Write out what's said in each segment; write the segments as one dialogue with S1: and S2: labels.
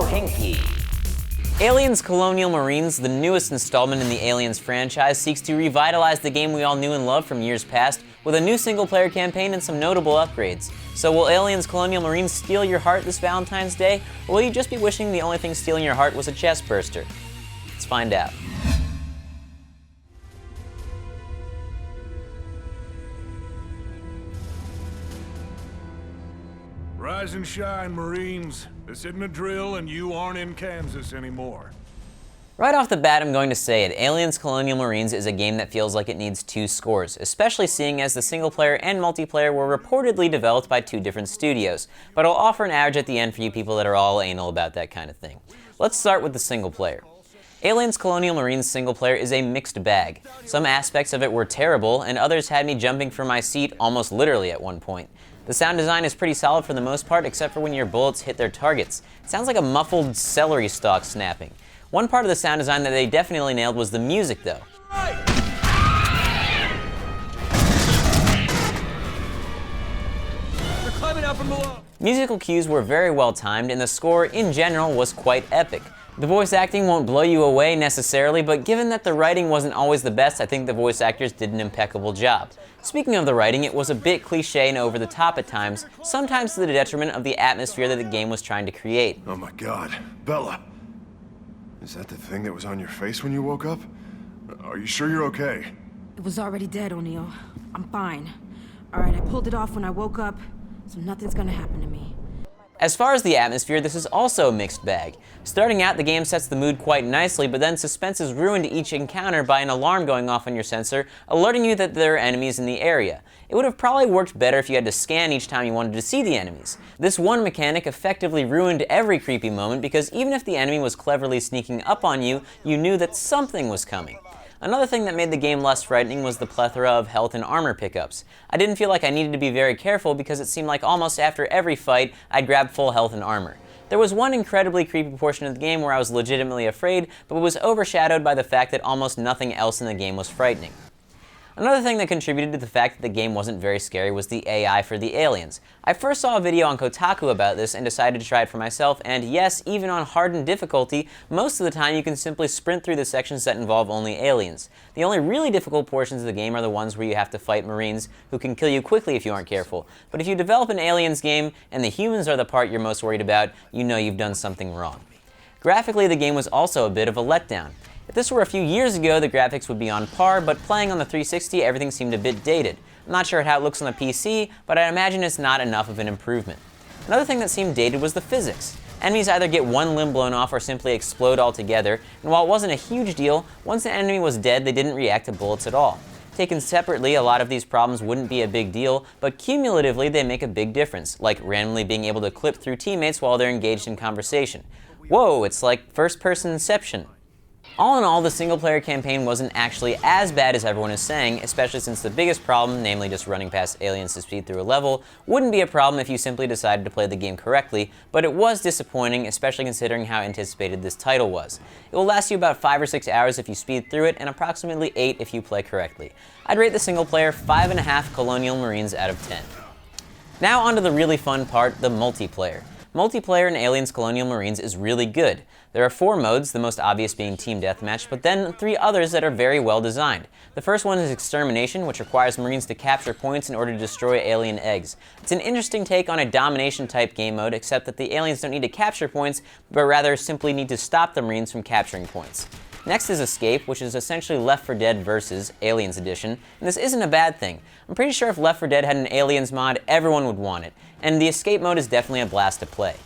S1: Sohinki. Aliens Colonial Marines, the newest installment in the Aliens franchise, seeks to revitalize the game we all knew and loved from years past with a new single-player campaign and some notable upgrades. So will Aliens Colonial Marines steal your heart this Valentine's Day, or will you just be wishing the only thing stealing your heart was a chest burster? Let's find out.
S2: Rise and shine, Marines. This isn't a drill and you aren't in Kansas anymore.
S1: Right off the bat, I'm going to say it. Aliens Colonial Marines is a game that feels like it needs 2 scores, especially seeing as the single player and multiplayer were reportedly developed by 2 different studios. But I'll offer an average at the end for you people that are all anal about that kind of thing. Let's start with the single player. Aliens Colonial Marines single player is a mixed bag. Some aspects of it were terrible, and others had me jumping from my seat almost literally at one point. The sound design is pretty solid for the most part, except for when your bullets hit their targets. It sounds like a muffled celery stalk snapping. One part of the sound design that they definitely nailed was the music, though.
S3: They're climbing out from below.
S1: Musical cues were very well timed, and the score in general was quite epic. The voice acting won't blow you away necessarily, but given that the writing wasn't always the best, I think the voice actors did an impeccable job. Speaking of the writing, it was a bit cliche and over the top at times, sometimes to the detriment of the atmosphere that the game was trying to create.
S4: Oh my God, Bella. Is that the thing that was on your face when you woke up? Are you sure you're okay?
S5: It was already dead, O'Neill. I'm fine. All right, I pulled it off when I woke up, so nothing's gonna happen to me.
S1: As far as the atmosphere, this is also a mixed bag. Starting out, the game sets the mood quite nicely, but then suspense is ruined each encounter by an alarm going off on your sensor, alerting you that there are enemies in the area. It would have probably worked better if you had to scan each time you wanted to see the enemies. This one mechanic effectively ruined every creepy moment because even if the enemy was cleverly sneaking up on you, you knew that something was coming. Another thing that made the game less frightening was the plethora of health and armor pickups. I didn't feel like I needed to be very careful because it seemed like almost after every fight, I'd grab full health and armor. There was one incredibly creepy portion of the game where I was legitimately afraid, but it was overshadowed by the fact that almost nothing else in the game was frightening. Another thing that contributed to the fact that the game wasn't very scary was the AI for the aliens. I first saw a video on Kotaku about this and decided to try it for myself, and yes, even on hardened difficulty, most of the time you can simply sprint through the sections that involve only aliens. The only really difficult portions of the game are the ones where you have to fight Marines, who can kill you quickly if you aren't careful. But if you develop an aliens game, and the humans are the part you're most worried about, you know you've done something wrong. Graphically, the game was also a bit of a letdown. If this were a few years ago, the graphics would be on par, but playing on the 360, everything seemed a bit dated. I'm not sure how it looks on the PC, but I imagine it's not enough of an improvement. Another thing that seemed dated was the physics. Enemies either get one limb blown off or simply explode altogether, and while it wasn't a huge deal, once an enemy was dead, they didn't react to bullets at all. Taken separately, a lot of these problems wouldn't be a big deal, but cumulatively they make a big difference, like randomly being able to clip through teammates while they're engaged in conversation. Whoa, it's like first-person Inception. All in all, the single-player campaign wasn't actually as bad as everyone is saying, especially since the biggest problem, namely just running past aliens to speed through a level, wouldn't be a problem if you simply decided to play the game correctly, but it was disappointing, especially considering how anticipated this title was. It will last you about 5 or 6 hours if you speed through it, and approximately 8 if you play correctly. I'd rate the single-player 5.5 Colonial Marines out of 10. Now onto the really fun part, the multiplayer. Multiplayer in Aliens Colonial Marines is really good. There are 4 modes, the most obvious being Team Deathmatch, but then 3 others that are very well designed. The first one is Extermination, which requires Marines to capture points in order to destroy alien eggs. It's an interesting take on a domination-type game mode, except that the aliens don't need to capture points, but rather simply need to stop the Marines from capturing points. Next is Escape, which is essentially Left 4 Dead vs. Aliens Edition, and this isn't a bad thing. I'm pretty sure if Left 4 Dead had an Aliens mod, everyone would want it, and the Escape mode is definitely a blast to play.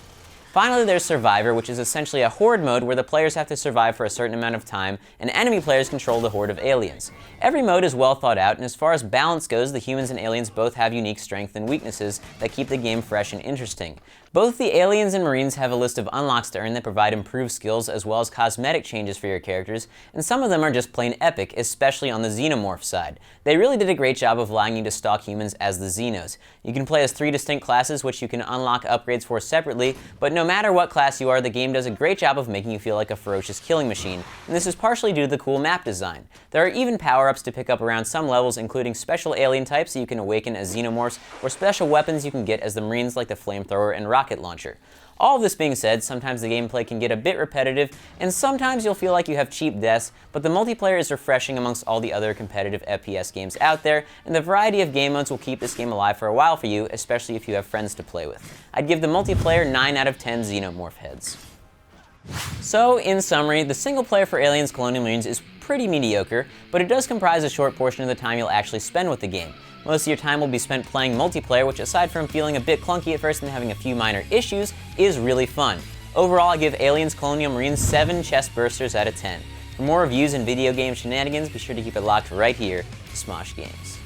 S1: Finally, there's Survivor, which is essentially a horde mode where the players have to survive for a certain amount of time, and enemy players control the horde of aliens. Every mode is well thought out, and as far as balance goes, the humans and aliens both have unique strengths and weaknesses that keep the game fresh and interesting. Both the aliens and Marines have a list of unlocks to earn that provide improved skills as well as cosmetic changes for your characters, and some of them are just plain epic, especially on the Xenomorph side. They really did a great job of allowing you to stalk humans as the Xenos. You can play as 3 distinct classes, which you can unlock upgrades for separately, but no matter what class you are, the game does a great job of making you feel like a ferocious killing machine, and this is partially due to the cool map design. There are even power-ups power-ups to pick up around some levels, including special alien types that you can awaken as xenomorphs, or special weapons you can get as the Marines like the flamethrower and rocket launcher. All of this being said, sometimes the gameplay can get a bit repetitive, and sometimes you'll feel like you have cheap deaths, but the multiplayer is refreshing amongst all the other competitive FPS games out there, and the variety of game modes will keep this game alive for a while for you, especially if you have friends to play with. I'd give the multiplayer 9 out of 10 xenomorph heads. So, in summary, the single player for Aliens Colonial Marines is pretty mediocre, but it does comprise a short portion of the time you'll actually spend with the game. Most of your time will be spent playing multiplayer, which aside from feeling a bit clunky at first and having a few minor issues, is really fun. Overall, I give Aliens Colonial Marines 7 chest bursters out of 10. For more reviews and video game shenanigans, be sure to keep it locked right here to Smosh Games.